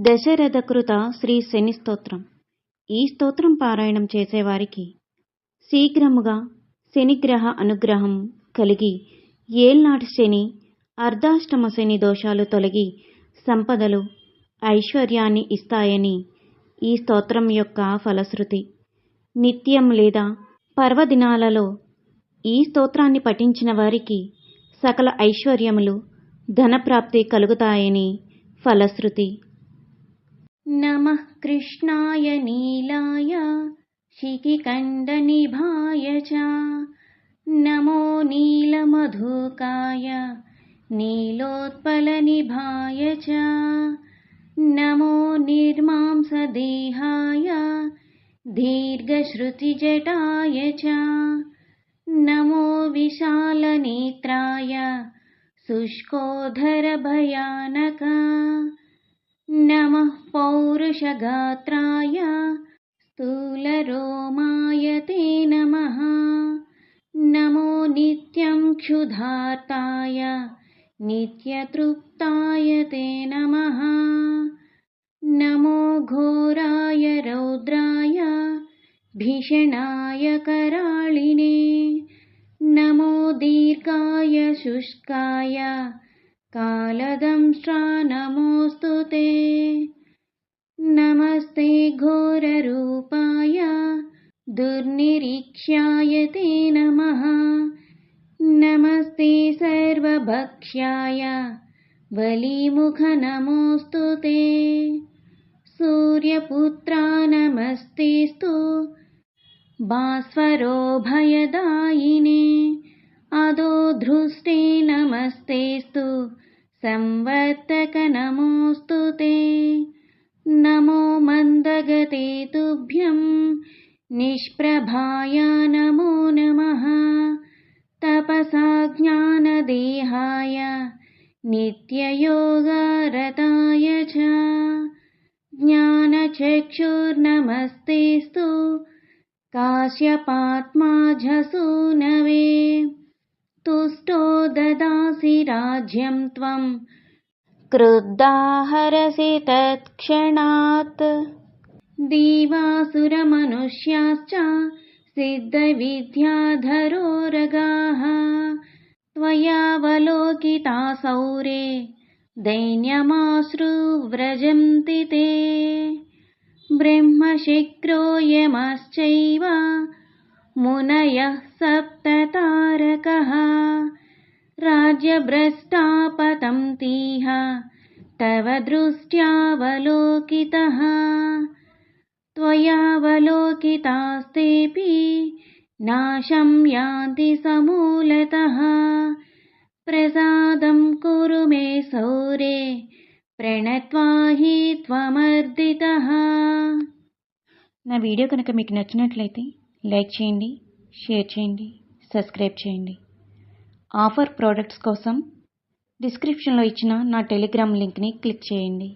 దశరథకృత శ్రీ శని స్తోత్రం. ఈ స్తోత్రం పారాయణం చేసేవారికి శీఘ్రముగా శనిగ్రహ అనుగ్రహం కలిగి ఏళ్నాటి శని, అర్ధాష్టమ శని దోషాలు తొలగి సంపదలు, ఐశ్వర్యాన్ని ఇస్తాయని ఈ స్తోత్రం యొక్క ఫలశ్రుతి. నిత్యం లేదా పర్వదినాలలో ఈ స్తోత్రాన్ని పఠించిన వారికి సకల ఐశ్వర్యములు, ధనప్రాప్తి కలుగుతాయని ఫలశ్రుతి. నమః కృష్ణాయ నీలాయ శిఖికండనిభాయ చ నమో నీలమధుకాయ నీలోత్పలనిభాయ చ నమో నిర్మాంసదేహాయ దీర్ఘశ్రుతిజటాయ చ నమో విశాలనేత్రాయ శుష్కోధరభయానక నమః పౌరుషగాత్రాయ స్థూలరోమాయ తే నమః నమో నిత్యం క్షుధార్తాయ నిత్యతృప్తాయ తే నమః నమో ఘోరాయ రౌద్రాయ భీషణాయ कराळिने నమో దీర్ఘాయ శుష్కాయ కాలదంష్ట్రా నమోऽस्तु ते నమస్తే ఘోరరూపాయ దుర్నిరీక్ష్యాయ తే నమః నమస్తే సర్వభక్ష్యాయ బలీముఖ నమోऽस्तु ते సూర్యపుత్రా నమస్తేస్తు భాస్వరో భయదాయినే అదోధృష్టే నమస్తేస్తు సంవర్తక నమోऽस्तु ते నమో మందగతే తుభ్యం నిష్ప్రభాయ నమో నమః తపసా జ్ఞానదేహాయ నిత్యయోగరతాయ చ జ్ఞానచక్షుర్నమస్తేస్తు కాశ్యపాత్మాజసూనవే తుష్టో దదాసి రాజ్యం త్వం క్రుద్ధాహరసి తత్క్షణాత్ దీవాసురమనుష్యాశ్చ సిద్ధవిద్యాధరోరగాః త్వయావలోకితాసౌరే దైన్యమాశ్రు వ్రజంతి తే బ్రహ్మశక్రో యమశ్చైవ మునయః సప్తతారకః రాజ్యభ్రష్టా పతంతిః తవ దృష్ట్యావలోకితః త్వయావలోకితాస్తేపి నాశం యాంతి సమూలతః ప్రసాదం కురు మే సౌరే ప్రణత్వా హి త్వమర్దితః. నా వీడియో కనుక మీకు నచ్చినట్లయితే లైక్ చేయండి, షేర్ చేయండి, సబ్స్క్రైబ్ చేయండి. ఆఫర్ ప్రోడక్ట్స్ కోసం డిస్క్రిప్షన్లో ఇచ్చిన నా టెలిగ్రామ్ లింక్ని క్లిక్ చేయండి.